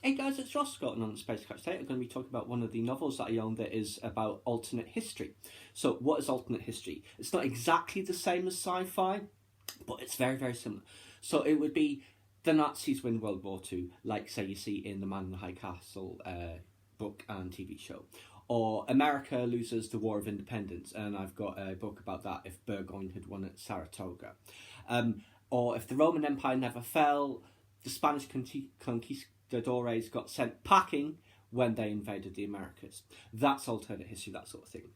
Hey guys, it's Ross Scotland on the Space Couch. Today I'm going to be talking about one of the novels that I own that is about alternate history. So what is alternate history? It's not exactly the same as sci-fi, but it's very, very similar. So it would be the Nazis win World War II, like say you see in the Man in the High Castle book and TV show. Or America loses the War of Independence, and I've got a book about that if Burgoyne had won at Saratoga. Or if the Roman Empire never fell, the Spanish conquistadores got sent packing when they invaded the Americas. That's alternate history, that sort of thing.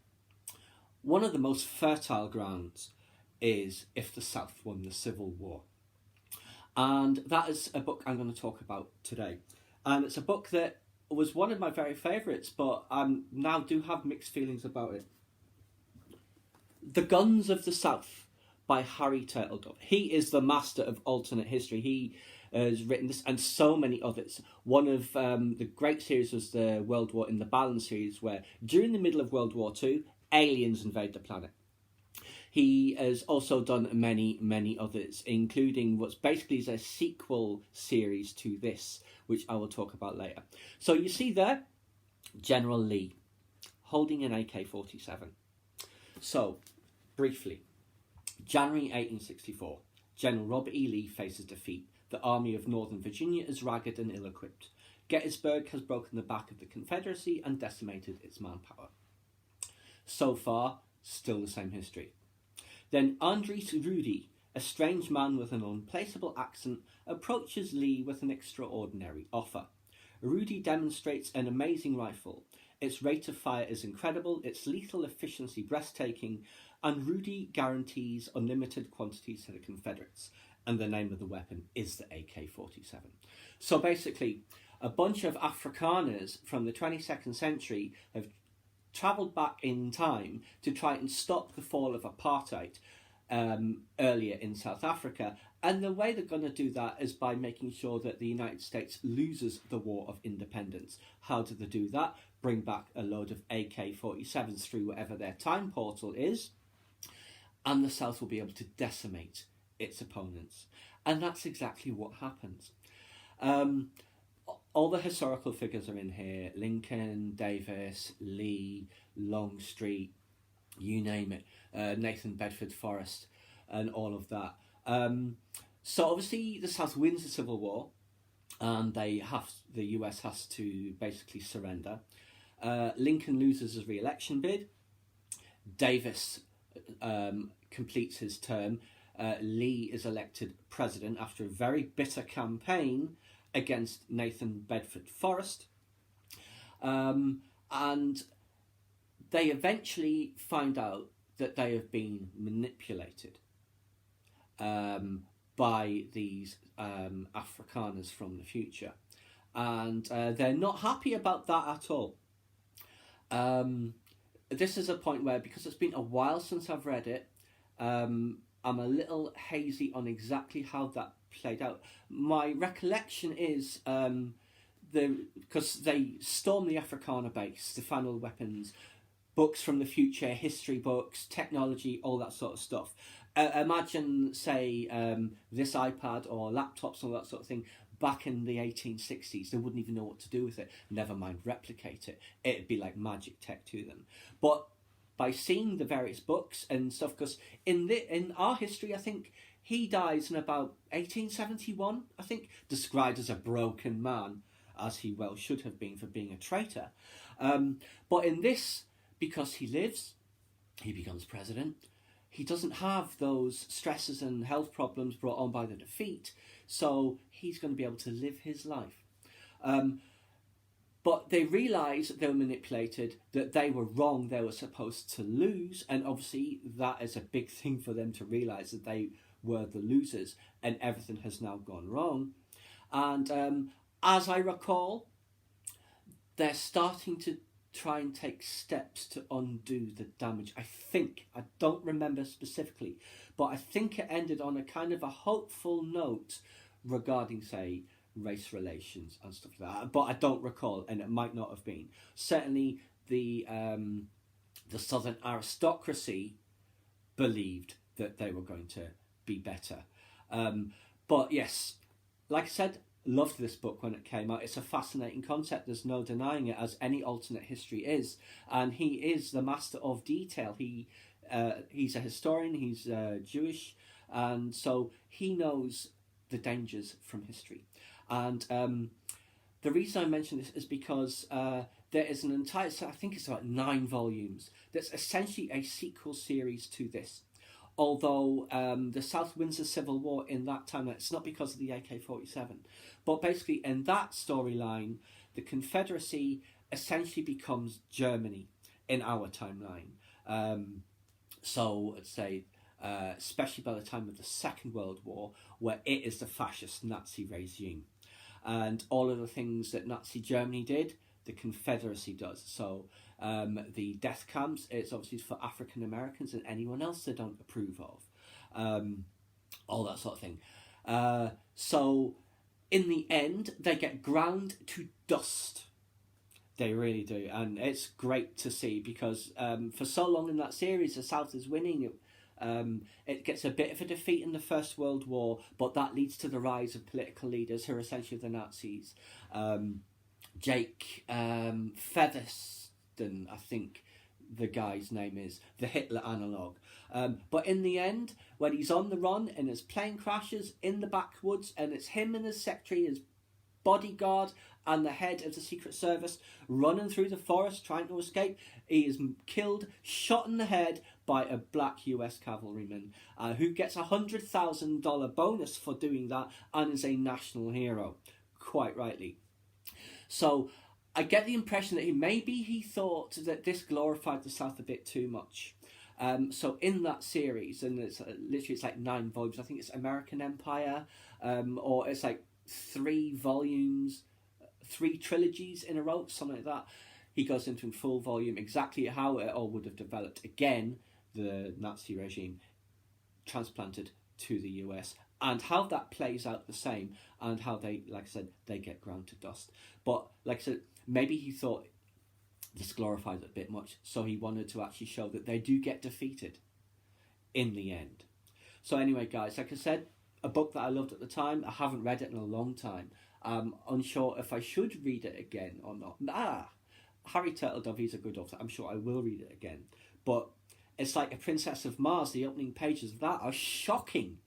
One of the most fertile grounds is if the South won the Civil War. And that is a book I'm going to talk about today. And it's a book that was one of my very favourites, but I now do have mixed feelings about it. The Guns of the South by Harry Turtledove. He is the master of alternate history. He has written this and so many others. One of the great series was the World War in the Balance series, where during the middle of World War II, aliens invade the planet. He has also done many, many others, including what's basically is a sequel series to this, which I will talk about later. So you see there, General Lee, holding an AK-47. So, briefly, January 1864, General Robert E. Lee faces defeat. The Army of Northern Virginia is ragged and ill-equipped. Gettysburg has broken the back of the Confederacy and decimated its manpower. So far, still the same history. Then Andries Rudy, a strange man with an unplaceable accent, approaches Lee with an extraordinary offer. Rudy demonstrates an amazing rifle. Its rate of fire is incredible, its lethal efficiency breathtaking, and Rudy guarantees unlimited quantities to the Confederates. And the name of the weapon is the AK-47. So basically, a bunch of Afrikaners from the 22nd century have travelled back in time to try and stop the fall of apartheid earlier in South Africa. And the way they're going to do that is by making sure that the United States loses the War of Independence. How do they do that? Bring back a load of AK-47s through whatever their time portal is, and the South will be able to decimate its opponents. And that's exactly what happens. All the historical figures are in here: Lincoln, Davis, Lee, Longstreet, you name it, Nathan Bedford Forrest, and all of that. So obviously the South wins the Civil War, and the US has to basically surrender. Lincoln loses his re-election bid. Davis completes his term. Lee is elected president after a very bitter campaign against Nathan Bedford Forrest. And they eventually find out that they have been manipulated by these Afrikaners from the future. And they're not happy about that at all. This is a point where, because it's been a while since I've read it, I'm a little hazy on exactly how that played out. My recollection is because they storm the Afrikaner base, the final weapons, books from the future, history books, technology, all that sort of stuff. Imagine, say, this iPad or laptops, all that sort of thing, back in the 1860s. They wouldn't even know what to do with it, never mind replicate it. It'd be like magic tech to them. But by seeing the various books and stuff, because in our history, I think he dies in about 1871, I think, described as a broken man, as he well should have been for being a traitor. But in this, because he lives, he becomes president. He doesn't have those stresses and health problems brought on by the defeat, so he's going to be able to live his life. But they realise that they were manipulated, that they were wrong, they were supposed to lose, and obviously that is a big thing for them to realise, that they were the losers and everything has now gone wrong. And as I recall, they're starting to try and take steps to undo the damage. I don't remember specifically, but I think it ended on a kind of a hopeful note regarding, say, race relations and stuff like that, but I don't recall, and it might not have been. Certainly the southern aristocracy believed that they were going to be better. But yes, like I said, loved this book when it came out. It's a fascinating concept. There's no denying it, as any alternate history is. And he is the master of detail. He's a historian. He's Jewish, and so he knows the dangers from history. And the reason I mention this is because there is an entire, I think it's about 9 volumes, that's essentially a sequel series to this. Although the South wins the Civil War in that time, it's not because of the AK-47. But basically, in that storyline, the Confederacy essentially becomes Germany in our timeline. So, let's say, especially by the time of the Second World War, where it is the fascist Nazi regime. And all of the things that Nazi Germany did, the Confederacy does. So the death camps, it's obviously for African Americans and anyone else they don't approve of. All that sort of thing. So in the end, they get ground to dust. They really do. And it's great to see because for so long in that series, the South is winning. It gets a bit of a defeat in the First World War, but that leads to the rise of political leaders who are essentially the Nazis. Jake Featherston, I think the guy's name is, the Hitler analogue. But in the end, when he's on the run and his plane crashes in the backwoods and it's him and his secretary, his bodyguard and the head of the Secret Service running through the forest trying to escape, he is killed, shot in the head by a black US cavalryman who gets a $100,000 bonus for doing that and is a national hero, quite rightly. So I get the impression that he thought that this glorified the South a bit too much. So in that series, and it's like 9 volumes, I think it's American Empire, or it's like 3 volumes, 3 trilogies in a row, something like that. He goes into in full volume exactly how it all would have developed. Again, the Nazi regime transplanted to the US, and how that plays out the same, and how they, like I said, they get ground to dust. But like I said, maybe he thought this glorified it a bit much, so he wanted to actually show that they do get defeated in the end. So anyway, guys, like I said, a book that I loved at the time. I haven't read it in a long time. I'm unsure if I should read it again or not. Harry Turtledove, he's a good author. I'm sure I will read it again. But it's like A Princess of Mars. The opening pages of that are shocking.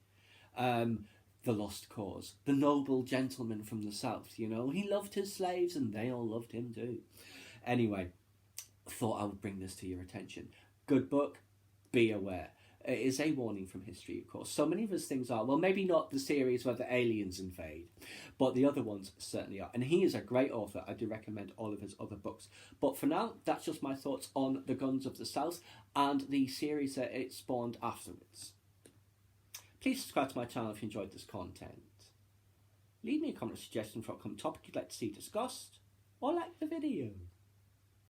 The Lost Cause, the noble gentleman from the South, you know. He loved his slaves and they all loved him too. Anyway, thought I would bring this to your attention. Good book, be aware. It is a warning from history, of course. So many of his things are. Well, maybe not the series where the aliens invade, but the other ones certainly are. And he is a great author. I do recommend all of his other books. But for now, that's just my thoughts on The Guns of the South and the series that it spawned afterwards. Please subscribe to my channel if you enjoyed this content. Leave me a comment or suggestion for a upcoming topic you'd like to see discussed, or like the video.